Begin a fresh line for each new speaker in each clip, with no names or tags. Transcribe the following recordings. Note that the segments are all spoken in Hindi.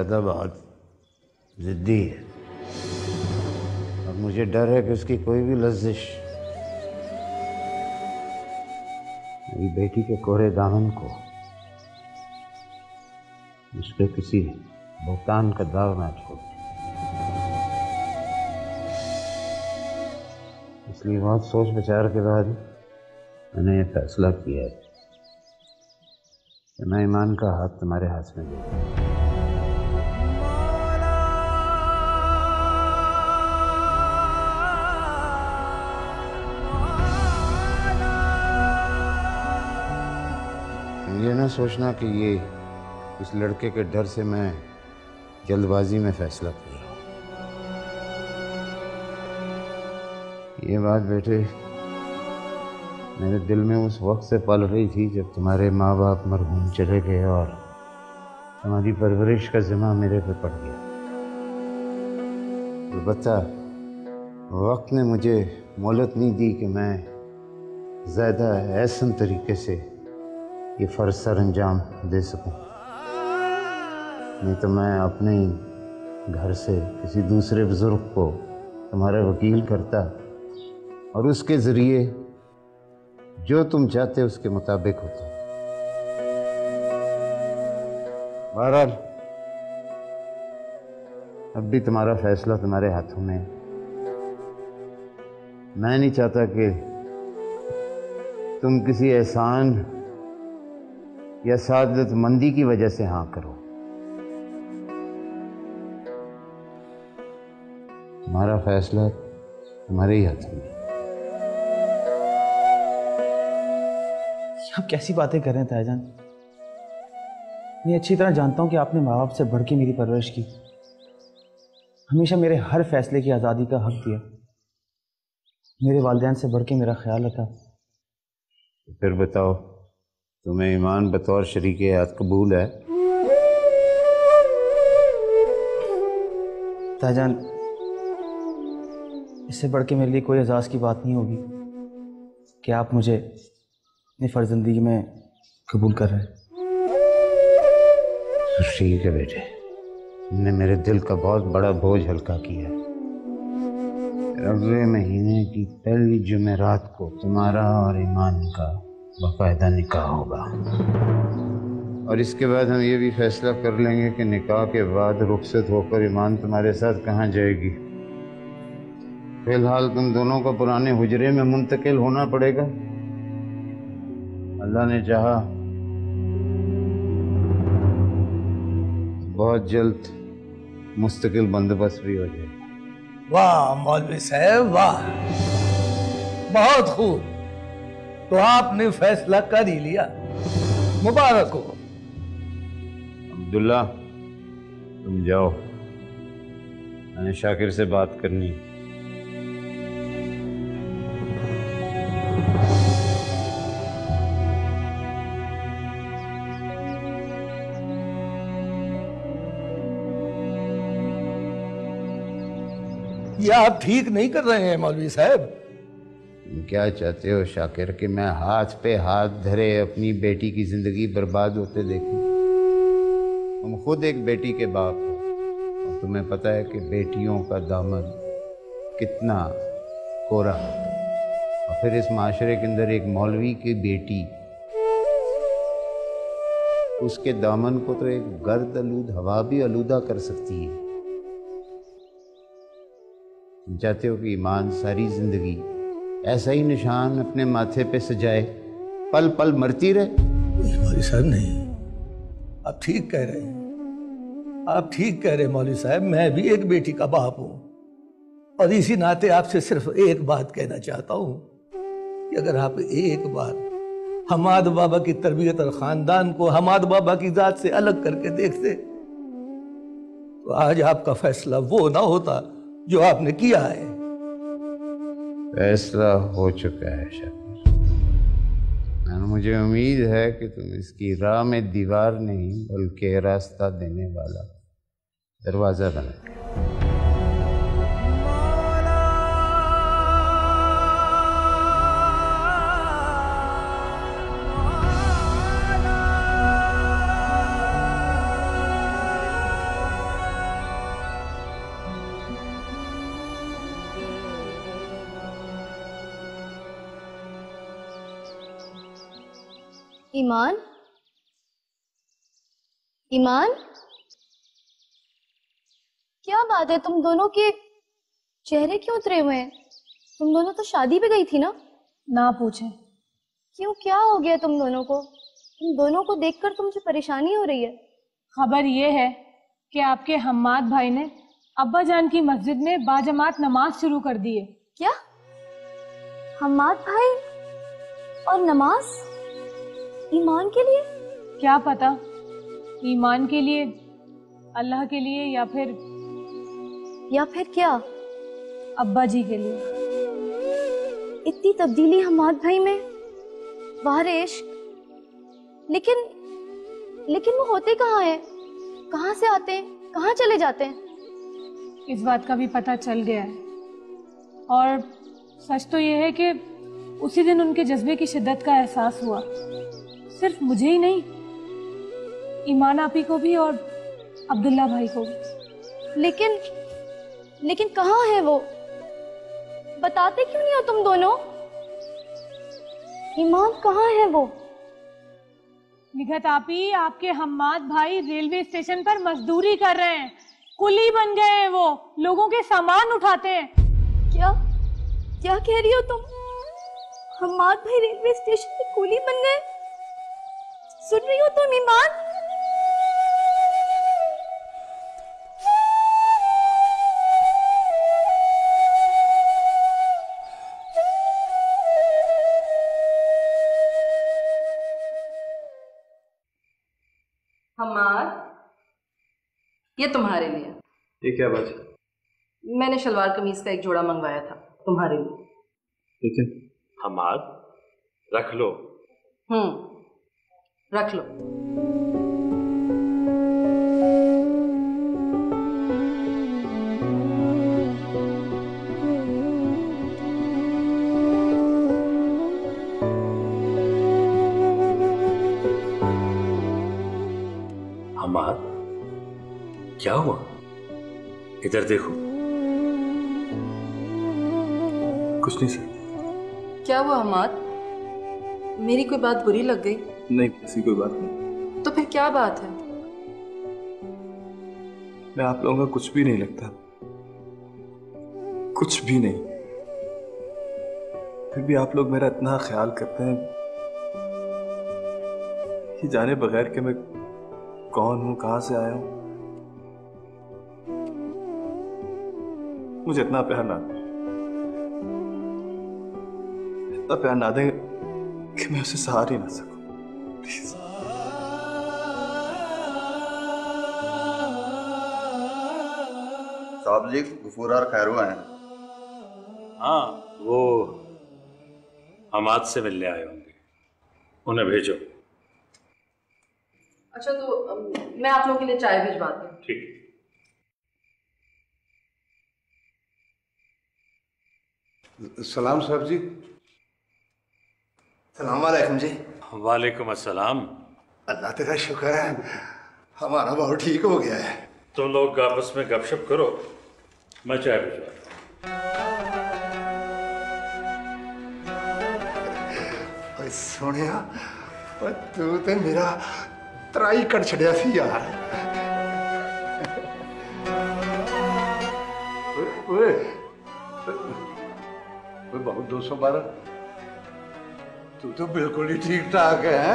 ज़्यादा बहुत ज़िद्दी है और मुझे डर है कि उसकी कोई भी लफ्ज़िश मेरी बेटी के कोरे दामन को उस पर किसी भुगतान का दाग ना छोड़। इसलिए बहुत सोच विचार के बाद मैंने ये फैसला किया है कि मैं ईमान का हाथ तुम्हारे हाथ में दे दूं। ये ना सोचना कि ये इस लड़के के डर से मैं जल्दबाजी में फैसला किया। ये बात बेटे मेरे दिल में उस वक्त से पल रही थी जब तुम्हारे माँ बाप मरहूम चले गए और तुम्हारी परवरिश का जिम्मा मेरे पे पड़ गया। अलबत्ता वक्त ने मुझे मोहलत नहीं दी कि मैं ज़्यादा ऐसन तरीके से ये फ़र्ज़ सर अंजाम दे सकूं। नहीं तो मैं अपने घर से किसी दूसरे बुज़ुर्ग को तुम्हारा वकील करता और उसके ज़रिए जो तुम चाहते उसके मुताबिक होता। बहरहाल अब भी तुम्हारा फैसला तुम्हारे हाथों में है। मैं नहीं चाहता कि तुम किसी एहसान या सादतमंदी की वजह से हाँ करो। तुम्हारा फैसला तुम्हारे ही हाथ में।
आप कैसी बातें कर रहे हैं ताईजान? मैं अच्छी तरह जानता हूं कि आपने माँ बाप से बढ़ के मेरी परवरिश की, हमेशा मेरे हर फैसले की आज़ादी का हक दिया, मेरे वालिदैन से बढ़ के मेरा ख्याल रखा।
फिर बताओ, तुम्हें ईमान बतौर शरीके हयात कबूल है?
ताईजान, इससे बढ़ के मेरे लिए कोई एजाज़ की बात नहीं होगी कि आप मुझे अपनी फर्जंदगी में कबूल कर रहे हैं।
ठीक है बेटे, तुमने मेरे दिल का बहुत बड़ा बोझ हल्का किया है। अगले महीने की पहली जुमेरात को तुम्हारा और ईमान का बाकायदा निकाह होगा और इसके बाद हम ये भी फैसला कर लेंगे कि निकाह के बाद रुखसत होकर ईमान तुम्हारे साथ कहाँ जाएगी। फिलहाल तुम दोनों को पुराने हुजरे में मुंतकिल होना पड़ेगा। अल्लाह ने चाहा बहुत जल्द मुस्तकिल बंदोबस्त भी हो जाए।
वाह मौलवी साहब वाह, बहुत खूब। तो आपने फैसला कर ही लिया, मुबारक हो।
अब्दुल्ला तुम जाओ, मैंने शाकिर से बात करनी।
ये आप ठीक नहीं कर रहे हैं मौलवी साहब।
तुम क्या चाहते हो शाकिर कि मैं हाथ पे हाथ धरे अपनी बेटी की जिंदगी बर्बाद होते देखूं? तुम खुद एक बेटी के बाप हो और तुम्हें पता है कि बेटियों का दामन कितना कोरा है। और फिर इस माशरे के अंदर एक मौलवी की बेटी, उसके दामन को तो एक गर्द आलूद हवा भी आलूदा कर सकती है। तुम चाहते हो कि ईमान सारी जिंदगी ऐसा ही निशान अपने माथे पे सजाए, पल पल मरती रहे?
मौलवी साहब नहीं, आप ठीक कह रहे हैं, आप ठीक कह रहे हैं मौलवी साहब। मैं भी एक बेटी का बाप हूं और इसी नाते आपसे सिर्फ एक बात कहना चाहता हूं कि अगर आप एक बार हमाद बाबा की तरबियत और खानदान को हमाद बाबा की जात से अलग करके देखते तो आज आपका फैसला वो ना होता जो आपने किया है।
फैसला हो चुका है शाकिर, और मुझे उम्मीद है कि तुम इसकी राह में दीवार नहीं बल्कि रास्ता देने वाला दरवाजा बनाओगे।
ईमान, ईमान, क्या बात है? तुम दोनों के चेहरे क्यों उतरे हुए हैं? तुम दोनों तो शादी पे गई थी ना?
ना पूछे।
क्यों, क्या हो गया तुम दोनों को? तुम दोनों को देखकर तो मुझे परेशानी हो रही है।
खबर ये है कि आपके हम्माद भाई ने अब्बा जान की मस्जिद में बाजमात नमाज शुरू कर दी है।
क्या? हम्माद भाई और नमाज? ईमान के लिए?
क्या पता ईमान के लिए, अल्लाह के लिए, या फिर
क्या?
अब्बा जी के लिए।
इतनी तब्दीली हम्माद भाई में, वाह रेश। लेकिन वो होते कहाँ हैं? कहाँ से आते हैं, कहाँ चले जाते हैं?
इस बात का भी पता चल गया है, और सच तो ये है कि उसी दिन उनके जज्बे की शिद्दत का एहसास हुआ। सिर्फ मुझे ही नहीं, ईमान आपी को भी और अब्दुल्ला भाई को भी।
लेकिन कहाँ है वो? बताते क्यों नहीं हो तुम दोनों? ईमान कहाँ है वो?
निगहत आपी, आपके हम्माद भाई रेलवे स्टेशन पर मजदूरी कर रहे हैं। कुली बन गए हैं वो, लोगों के सामान उठाते हैं।
क्या कह रही हो तुम? हम्माद भाई रेलवे स्टेशन पे कुली बन गए? सुन रही हो तुम ईमान?
हमार, ये तुम्हारे लिए।
ये क्या बात है?
मैंने शलवार कमीज का एक जोड़ा मंगवाया था तुम्हारे लिए।
लेकिन हमार, रख लो।
रख लो।
हमार, क्या हुआ? इधर देखो। कुछ नहीं सर।
क्या हुआ हमार? मेरी कोई बात बुरी लग गई?
नहीं, ऐसी कोई बात नहीं।
तो फिर क्या बात है?
मैं आप लोगों का कुछ भी नहीं लगता, कुछ भी नहीं। फिर भी आप लोग मेरा इतना ख्याल करते हैं कि जाने बगैर कि मैं कौन हूं, कहां से आया हूं। मुझे इतना प्यार ना दें, इतना प्यार ना दें कि मैं उसे सहार ही ना सकूं। प्लीज।
साहब जी, गफूर और खैरू हैं।
हाँ, वो हमाद से मिलने आए होंगे, उन्हें भेजो।
अच्छा, तो मैं आप लोगों के लिए चाय भिजवाती हूँ।
ठीक।
सलाम साहब जी। सलाम वालेकुम जी।
वालेकुम अस्सलाम।
अल्लाह तेरा शुक्र है, हमारा बहुत ठीक हो गया है।
तुम लोग आपस में गपशप करो, मैं चाय भिजवाता
हूँ। सुनिया, तू तो मेरा त्राई कट छड़िया सी यार। ओए, बहुत 212। तू तो बिल्कुल ही ठीक ठाक है।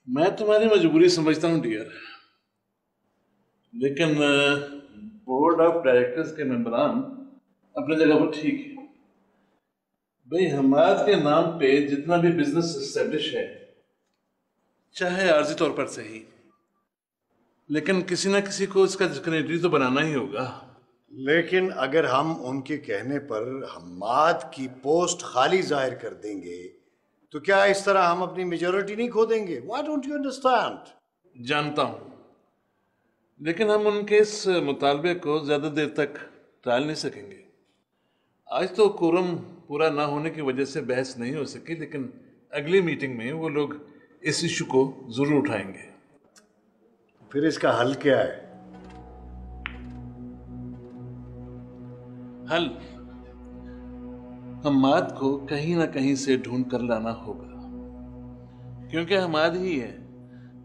मैं तुम्हारी मजबूरी समझता हूँ डियर, लेकिन बोर्ड ऑफ डायरेक्टर्स के मेंबरान अपनी जगह पर ठीक है। भाई, हमाद के नाम पे जितना भी बिजनेस एस्टेब्लिश है, चाहे आर्जी तौर पर सही, लेकिन किसी ना किसी को इसका सिग्नेटरी तो बनाना ही होगा।
लेकिन अगर हम उनके कहने पर हम्माद की पोस्ट खाली जाहिर कर देंगे तो क्या इस तरह हम अपनी मेजॉरिटी नहीं खो देंगे? Why don't you understand?
जानता हूं, लेकिन हम उनके इस मुतालबे को ज्यादा देर तक टाल नहीं सकेंगे। आज तो कोरम पूरा ना होने की वजह से बहस नहीं हो सकी, लेकिन अगली मीटिंग में वो लोग इस इशू को जरूर उठाएंगे।
फिर इसका हल क्या है?
हमाद को कहीं ना कहीं से ढूंढ कर लाना होगा, क्योंकि हमाद ही है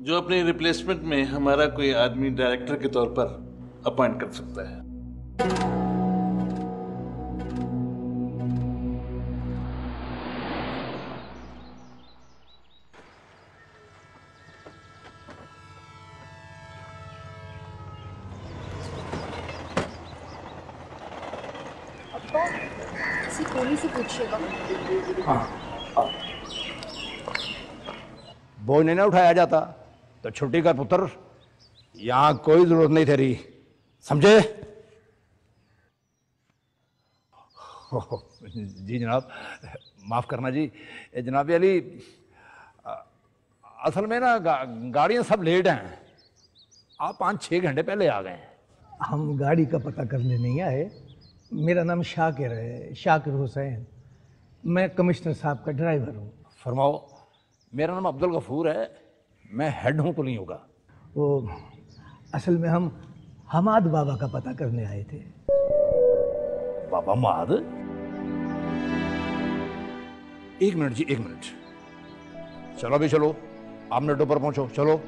जो अपने रिप्लेसमेंट में हमारा कोई आदमी डायरेक्टर के तौर पर अपॉइंट कर सकता है।
किसी कोली से पूछिएगा।
बोझ नहीं ना उठाया जाता तो छुट्टी कर पुत्र, यहां कोई जरूरत नहीं तेरी, समझे? जी जनाब, माफ करना जी। जनाब अली, असल में ना गाड़ियां सब लेट हैं, आप 5-6 घंटे पहले आ गए।
हम गाड़ी का पता करने नहीं आए। मेरा नाम शाकिर है, शाकिर हुसैन। मैं कमिश्नर साहब का ड्राइवर हूँ।
फरमाओ। मेरा नाम अब्दुल गफूर है, मैं हेड हूँ कुलियों का।
वो असल में हम हमाद बाबा का पता करने आए थे।
बाबा माद? एक मिनट जी, एक मिनट। चलो भी चलो, आप मिनटों पर पहुंचो, चलो।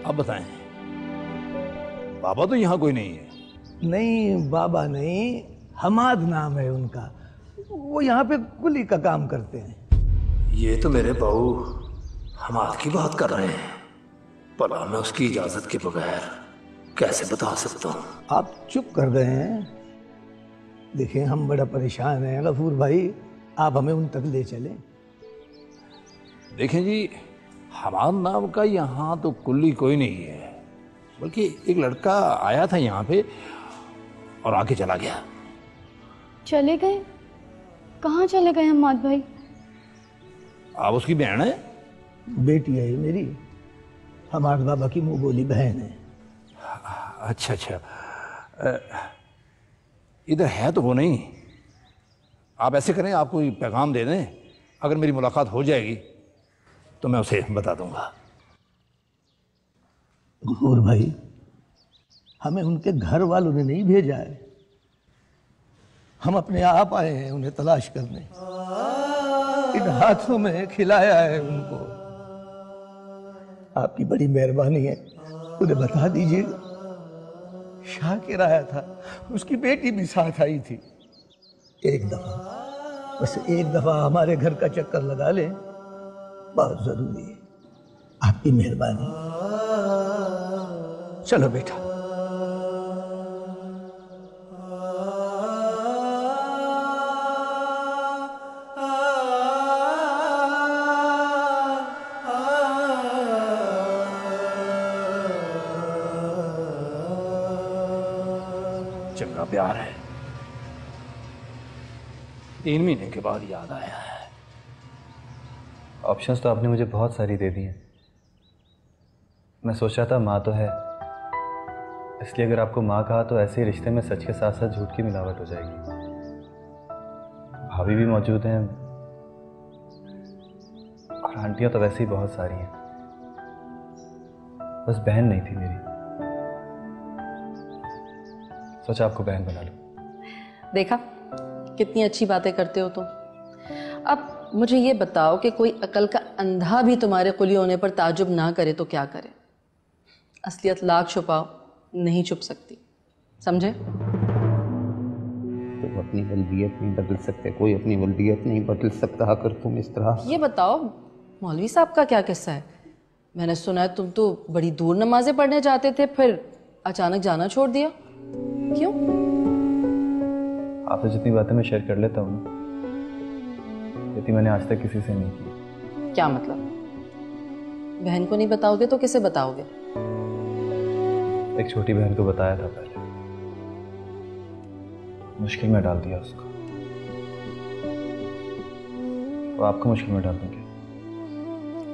अब बताएं, बाबा तो यहां कोई नहीं है।
नहीं, बाबा नहीं, हमाद नाम है उनका। वो यहाँ पे कुली का काम करते हैं।
ये तो मेरे बहू हमाद की बात कर रहे हैं। भला मैं उसकी इजाजत के बगैर कैसे बता सकता हूँ?
आप चुप कर गए हैं। देखिए, हम बड़ा परेशान हैं गफूर भाई, आप हमें उन तक ले चलें।
देखें जी, हमाद नाम का यहाँ तो कुल्ली कोई नहीं है, बल्कि एक लड़का आया था यहाँ पे और आके चला गया।
चले गए? कहाँ चले गए हमाद भाई?
आप उसकी बहन है?
बेटी है मेरी, हमारे बाबा की मुंह बोली बहन है।
अच्छा अच्छा, इधर है तो वो नहीं। आप ऐसे करें, आप कोई पैगाम दे दें, अगर मेरी मुलाकात हो जाएगी तो मैं उसे बता दूंगा।
गफूर भाई, हमें उनके घर वालों ने नहीं भेजा है, हम अपने आप आए हैं उन्हें तलाश करने। इन हाथों में खिलाया है उनको। आपकी बड़ी मेहरबानी है, उन्हें बता दीजिएगा। शाकिर आया था, उसकी बेटी भी साथ आई थी। एक दफा, बस एक दफा हमारे घर का चक्कर लगा ले, बहुत जरूरी है। आपकी मेहरबानी। चलो बेटा।
चंगा प्यार है, 3 महीने के बाद याद आया है।
ऑप्शंस तो आपने मुझे बहुत सारी दे दी हैं। मैं सोच रहा था माँ तो है, इसलिए अगर आपको माँ कहा तो ऐसे ही रिश्ते में सच के साथ साथ झूठ की मिलावट हो जाएगी। भाभी भी मौजूद हैं और आंटियाँ तो वैसे ही बहुत सारी हैं, बस बहन नहीं थी मेरी। सोचा आपको बहन बना लूं।
देखा कितनी अच्छी बातें करते हो तुम। अब मुझे ये बताओ कि कोई अकल का अंधा भी तुम्हारे कुली होने पर ताजुब ना करे तो क्या करे? असलियत लाख छुपाओ, नहीं छुप सकती, समझे?
तुम अपनी वल्दियत नहीं बदल सकते, कोई अपनी वल्दियत नहीं बदल सकता अगर तुम इस तरह।
ये बताओ, मौलवी साहब का क्या किस्सा है? मैंने सुना है तुम तो बड़ी दूर नमाजें पढ़ने जाते थे, फिर अचानक जाना छोड़ दिया, क्यों?
आपसे जितनी बातें मैं शेयर कर लेता हूँ ना, जितनी मैंने आज तक किसी से नहीं की।
क्या मतलब? बहन को नहीं बताओगे तो किसे बताओगे?
एक छोटी बहन को बताया था पहले, मुश्किल में डाल दिया उसको, तो आपको मुश्किल में डाल दूंगी।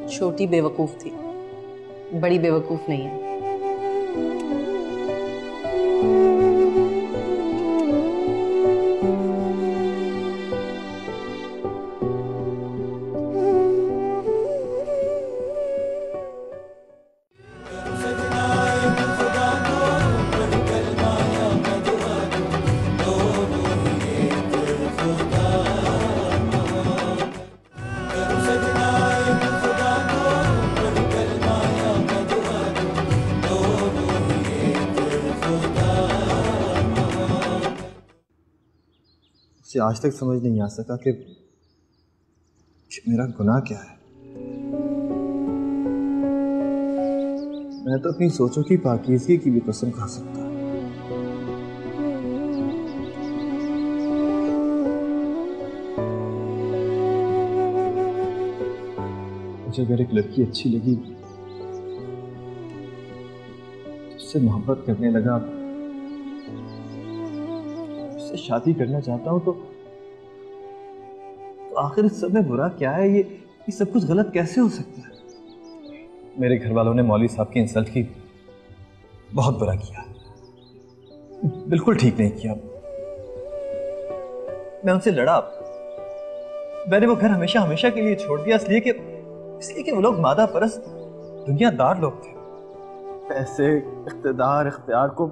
छोटी बेवकूफ थी, बड़ी बेवकूफ नहीं है।
मुझे आज तक समझ नहीं आ सका कि मेरा गुनाह क्या है। मैं तो अपनी सोचों की पाकीज़गी की भी कसम खा सकता। मुझे अगर एक लड़की अच्छी लगी, उससे मोहब्बत करने लगा, उससे शादी करना चाहता हूं, तो आखिर इस सब में बुरा क्या है? ये सब कुछ गलत कैसे हो सकता है? मेरे घर वालों ने मौलवी साहब की इंसल्ट की, बहुत बुरा किया, बिल्कुल ठीक नहीं किया। मैं उनसे लड़ा, मैंने वो घर हमेशा हमेशा के लिए छोड़ दिया, इसलिए कि वो लोग मादा परस्त दुनियादार लोग थे। पैसे, इख्तिदार, इख्तियार को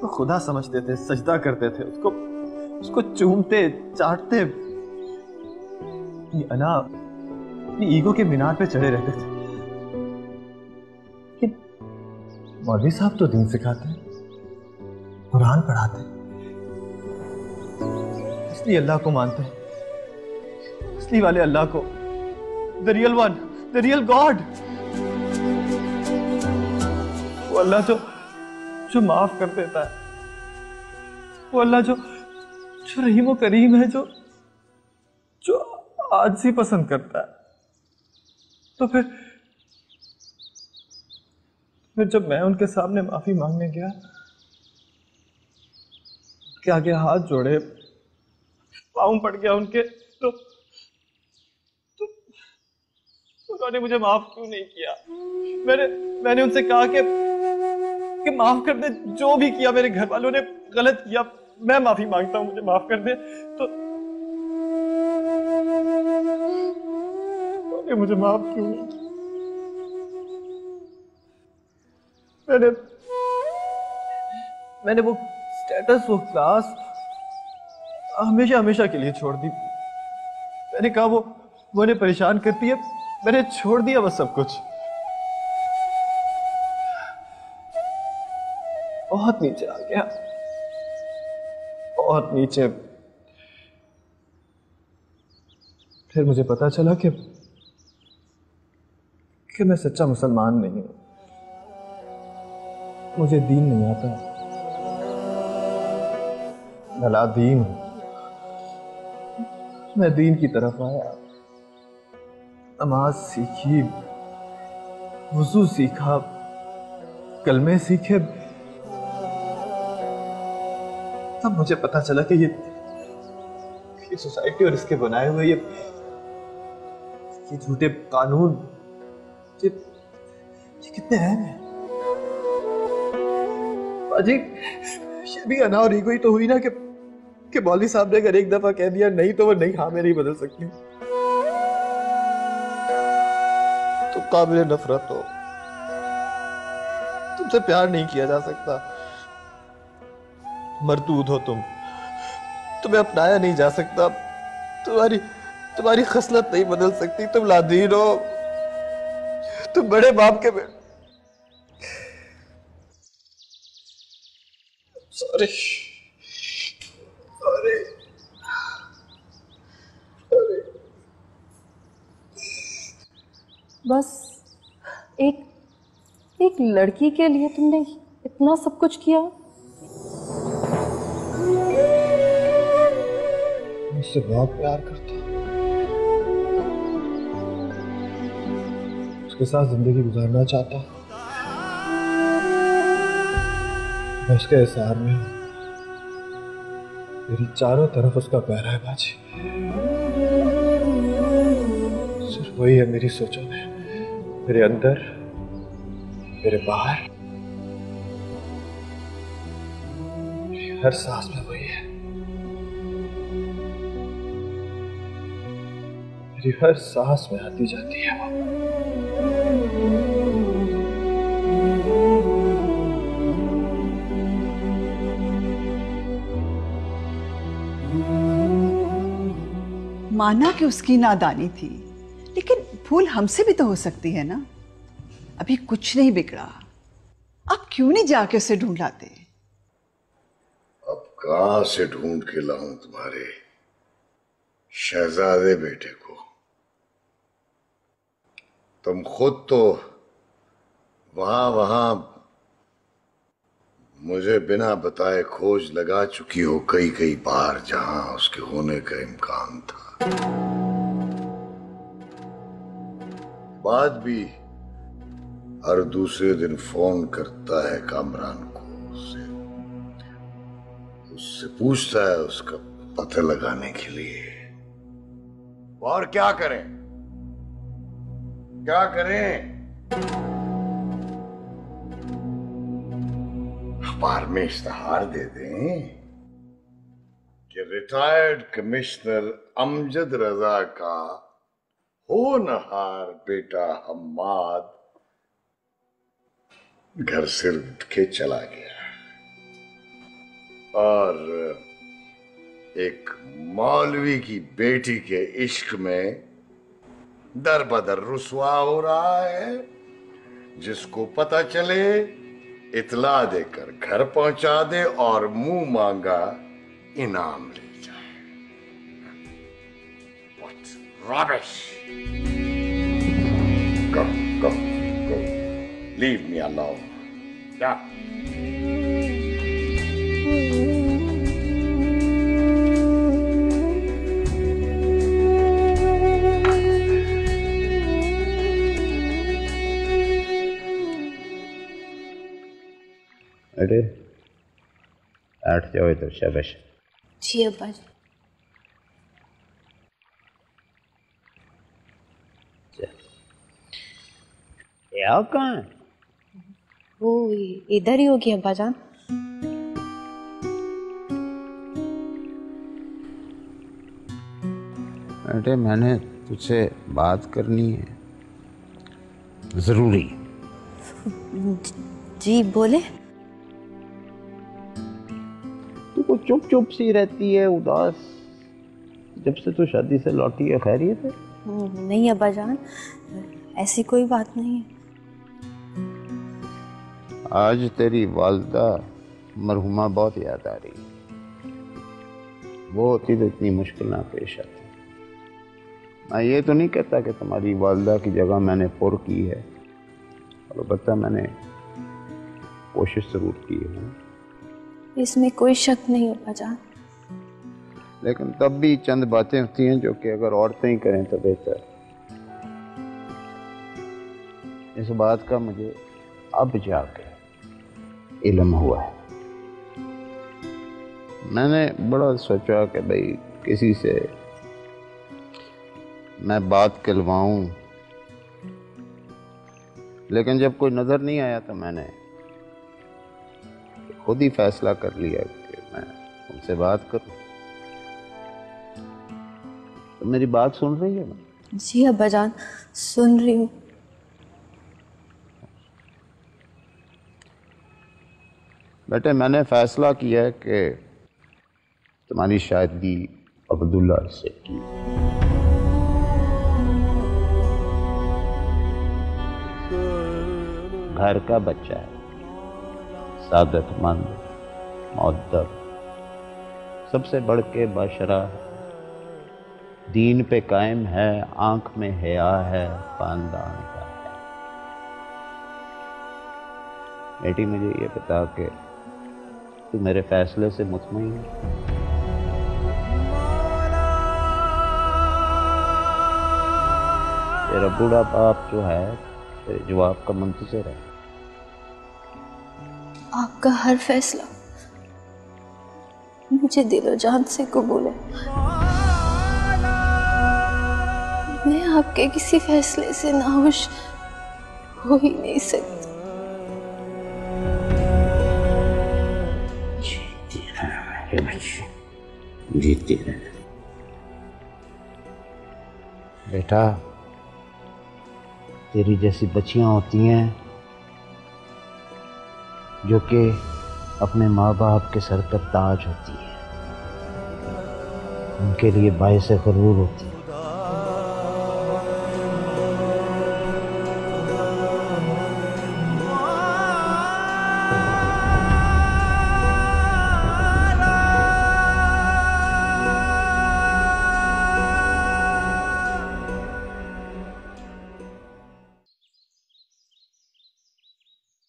खुदा समझते थे, सजदा करते थे, उसको चूमते, चाटते, अपनी ईगो के मीनार पे चढ़े रहते थे। लेकिन मौलवी साहब तो दीन सिखाते हैं, कुरान पढ़ाते हैं, इसलिए अल्लाह को मानते हैं, इसलिए वाले अल्लाह को, the real one, the real God, वो अल्लाह जो माफ कर देता है, वो अल्लाह जो रहीम और करीम है, जो आज ही पसंद करता है। तो फिर जब मैं उनके सामने माफी मांगने गया, उनके आगे हाथ जोड़े, पाँव पड़ गया उनके, तो उन्होंने मुझे माफ क्यों नहीं किया? मैंने उनसे कहा कि माफ कर दे, जो भी किया मेरे घर वालों ने गलत किया, मैं माफी मांगता हूं, मुझे माफ कर दे। तो मुझे माफ क्यों नहीं किया? मैंने वो स्टेटस, वो क्लास हमेशा हमेशा के लिए छोड़ दी। मैंने कहा वो उन्हें परेशान करती है, मैंने छोड़ दिया वो सब कुछ। बहुत नीचे आ गया, बहुत नीचे। फिर मुझे पता चला कि मैं सच्चा मुसलमान नहीं हूं, मुझे दीन नहीं आता, भला दीन हूं। मैं दीन की तरफ आया, नमाज सीखी, वुज़ू सीखा, कलमे सीखे। तब मुझे पता चला कि ये सोसाइटी और इसके बनाए हुए ये झूठे कानून ये कितने अहम हैं। बाजी, ये भी अना और ईगो ही तो हुई ना कि मौलवी साहब ने अगर एक दफा कह दिया नहीं, तो वो नहीं हाँ में नहीं बदल सकती। तुम काबिल नफरत हो, तुमसे प्यार नहीं किया जा सकता, मरदूद हो तुम, तुम्हें अपनाया नहीं जा सकता, तुम्हारी खसलत नहीं बदल सकती, तुम लादीन हो, तुम बड़े बाप के सॉरी
बस एक लड़की के लिए तुमने इतना सब कुछ किया?
मुझसे बहुत प्यार करता, उसके साथ जिंदगी गुजारना चाहता। मैं उसके एहसार में हूं, मेरी चारों तरफ उसका प्यारा है बाजी। सिर्फ वही है मेरी सोचों में, मेरे अंदर, मेरे बाहर, मेरी हर सांस में वही है। मेरी हर सांस में आती जाती है वो।
माना कि उसकी नादानी थी, लेकिन भूल हमसे भी तो हो सकती है ना। अभी कुछ नहीं बिगड़ा, आप क्यों नहीं जाके उसे ढूंढ लाते?
अब कहां से ढूंढ के लाऊं तुम्हारे शहजादे बेटे को? तुम खुद तो वहां वहां मुझे बिना बताए खोज लगा चुकी हो कई कई बार जहां उसके होने का इम्कान था। बाद भी हर दूसरे दिन फोन करता है कामरान को, उससे पूछता है उसका पता लगाने के लिए। और क्या करें, क्या करें? अखबार में इश्तहार दे दें कि रिटायर्ड कमिश्नर अमजद रजा का होनहार बेटा हम्माद घर से उठ के चला गया और एक मौलवी की बेटी के इश्क में दर बदर रुसवा हो रहा है। जिसको पता चले इतला देकर घर पहुंचा दे और मुंह मांगा इनाम ले जाए। What rubbish! Go, go, go. Leave me alone. Yeah.
अरे बैठ जाओ इधर। शाबाश।
जी अब्बा जी।
या कहाँ है?
वो इधर ही होगी अब्बा जान।
अरे मैंने तुझसे बात करनी है, जरूरी।
जी बोले।
तू चुप चुप सी रहती है, उदास, जब से तू शादी से लौटी है। खैरियत है?
नहीं अब्बा जान, ऐसी कोई बात नहीं है।
आज तेरी वालदा मरहुमा बहुत याद आ रही। वो होती तो इतनी मुश्किल ना पेश आती। मैं ये तो नहीं कहता कि तुम्हारी वालदा की जगह मैंने पुर की है, और अलबत्ता मैंने कोशिश जरूर की है।
इसमें कोई शक नहीं अब्बा जान।
लेकिन तब भी चंद बातें होती हैं जो कि अगर औरतें ही करें तो बेहतर। इस बात का मुझे अब जाके इल्म हुआ है। मैंने बड़ा सोचा कि भाई किसी से मैं बात करवाऊं, लेकिन जब कोई नजर नहीं आया तो मैंने खुद ही फैसला कर लिया कि मैं उनसे बात करूं। तो मेरी बात सुन रही है?
जी अब्बा जान, सुन रही हूँ।
बेटे, मैंने फैसला किया है कि तुम्हारी शादी अब्दुल्ला से की। घर का बच्चा है, सादतमंद, मुअद्दब, सबसे बढ़ के बाशरा, दीन पे कायम है, आंख में हया है, खानदान का है। बेटी, मुझे ये बता के तू मेरे फैसले से मुतमईन है? तेरा बूढ़ा बाप जो है तेरे जवाब का मुंतज़िर है।
आपका हर फैसला मुझे दिलो जान से कबूल है। मैं आपके किसी फैसले से नाखुश हो ही नहीं सकती।
जीती रहे बेटा। तेरी जैसी बच्चियां होती हैं जो कि अपने माँ बाप के सर पर ताज होती है, उनके लिए बाइस गरूर होती है।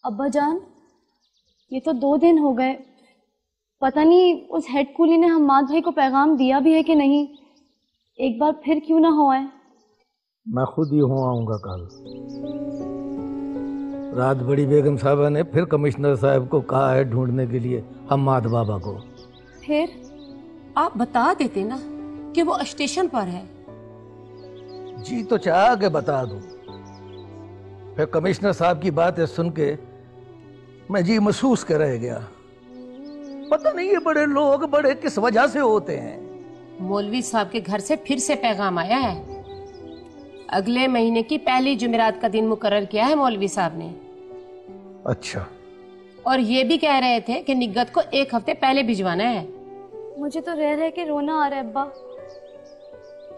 अब्बा जान, ये तो 2 दिन हो गए, पता नहीं उस हेड कूली ने हम्माद भाई को पैगाम दिया भी है कि नहीं। एक बार फिर क्यों ना हो आए।
मैं खुद ही हो आऊंगा कल। रात बड़ी बेगम साहबा ने फिर कमिश्नर साहब को कहा है ढूंढने के लिए हम्माद बाबा को।
फिर आप बता देते ना कि वो स्टेशन पर है।
जी तो चाह के बता दूं, फिर कमिश्नर साहब की बातें सुन के मैं जी महसूस कर रह गया। पता नहीं ये बड़े लोग बड़े किस वजह से होते हैं।
मौलवी साहब के घर से फिर से पैगाम आया है। अगले महीने की पहली जुमेरात का दिन मुकर्रर किया है मौलवी साहब ने।
अच्छा।
और ये भी कह रहे थे कि निगत को 1 हफ्ते पहले भिजवाना है।
मुझे तो रह रह के रोना आ रहा है अब्बा।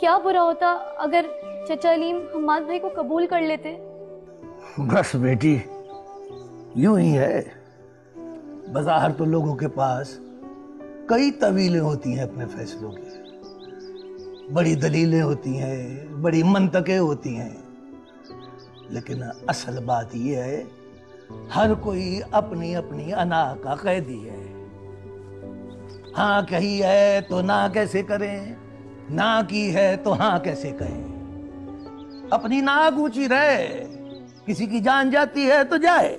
क्या बुरा होता अगर चचा अलीम हम्माद भाई को कबूल कर लेते।
बस बेटी, यूं ही है। बाजार तो लोगों के पास कई तवीलें होती हैं अपने फैसलों की, बड़ी दलीलें होती हैं, बड़ी मंतकें होती हैं, लेकिन असल बात यह है हर कोई अपनी अपनी अना का कैदी है। हाँ कही है तो ना कैसे करें, ना की है तो हाँ कैसे कहें। अपनी नाक ऊंची रहे, किसी की जान जाती है तो जाए।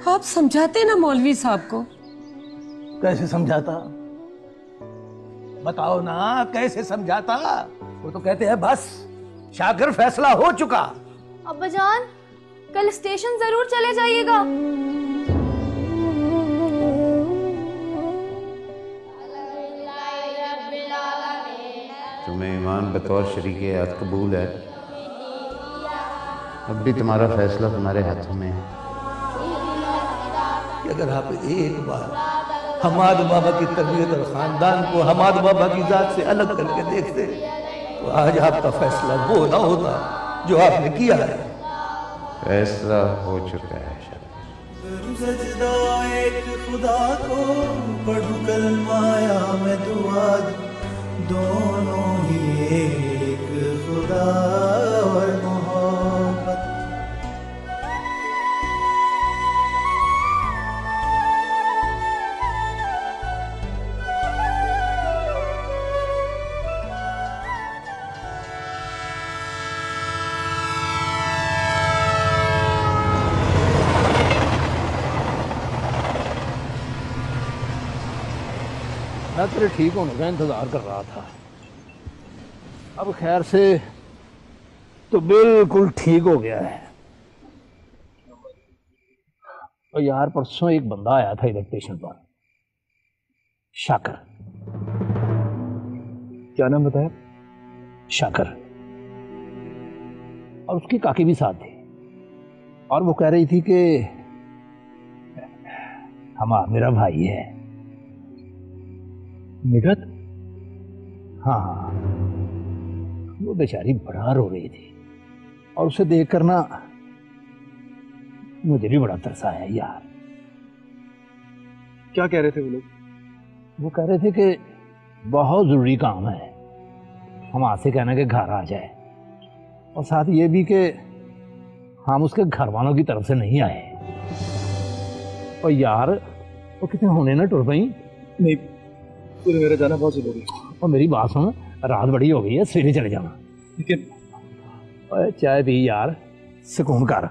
आप समझाते ना मौलवी साहब को।
कैसे समझाता, बताओ ना कैसे समझाता। वो तो कहते हैं बस शाकर फैसला हो चुका।
अब्बा जान, कल स्टेशन जरूर चले जाइएगा।
तुम्हें ईमान बतौर शरीके हयात कबूल है। अब भी तुम्हारा फैसला तुम्हारे हाथों में है।
कि अगर आप एक बार हम्माद बाबा की तरबियत और खानदान को हम्माद बाबा की जात से अलग करके देखते तो आज आपका फैसला वो ना होता जो आपने किया है।
फैसला हो चुका है।
सजदा एक खुदा को पढ़ू कलमाया मैं दुआ दोनों ही एक खुदा और मोहब्बत।
मैं तेरे ठीक होने का इंतजार कर रहा था। अब खैर से तो बिल्कुल ठीक हो गया है। और यार परसों एक बंदा आया था इधर स्टेशन पर, शाकर।
क्या नाम बताया?
शाकर। और उसकी काकी भी साथ थी। और वो कह रही थी कि मेरा भाई है
निगत।
हाँ, वो बेचारी बड़ा रो रही थी और उसे देखकर ना मुझे भी बड़ा तरस आया यार।
क्या कह रहे थे वो लोग?
वो कह रहे थे कि बहुत जरूरी काम है, हम आपसे कहना कि घर आ जाए, और साथ ये भी कि हम उसके घर वालों की तरफ से नहीं आए। और यार वो कितने होने ना टुर पई।
नहीं, पूरे मेरा जाना बहुत जरूरी है।
और मेरी बात सुन, रात बड़ी हो गई है, सवेरे चले जाना।
लेकिन
चाय पी यार, सुकून कर।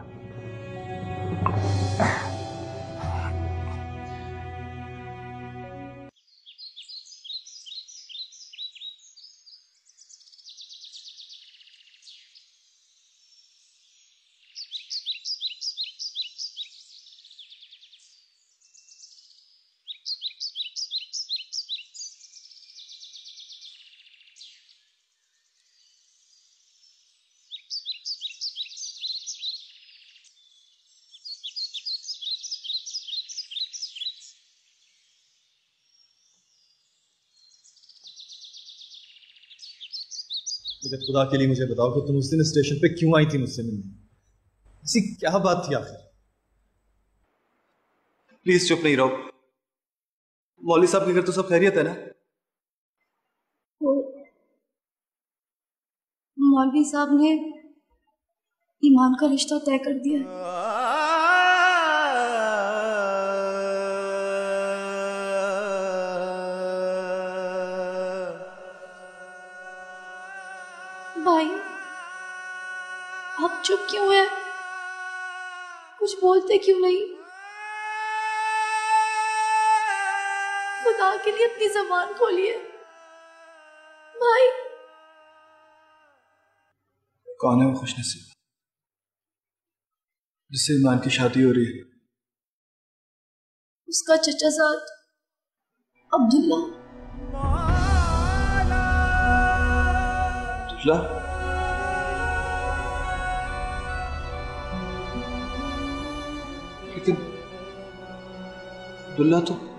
खुदा के लिए मुझे बताओ कि तुम उस दिन स्टेशन पे क्यों आई थी मुझसे मिलने? ऐसी क्या बात थी आखिर? प्लीज चुप नहीं रहो। मौलवी साहब के घर तो सब खैरियत है ना?
मौलवी साहब ने ईमान का रिश्ता तय कर दिया है। आप चुप क्यों हैं? कुछ बोलते क्यों नहीं? खुदा के लिए अपनी ज़बान खोलिए भाई।
कौन है वो खुशनसीब जिससे ईमान की शादी हो रही है?
उसका चचाजाद अब्दुल्ला।
अब्दुल्ला? लेकिन अब्दुल्ला तो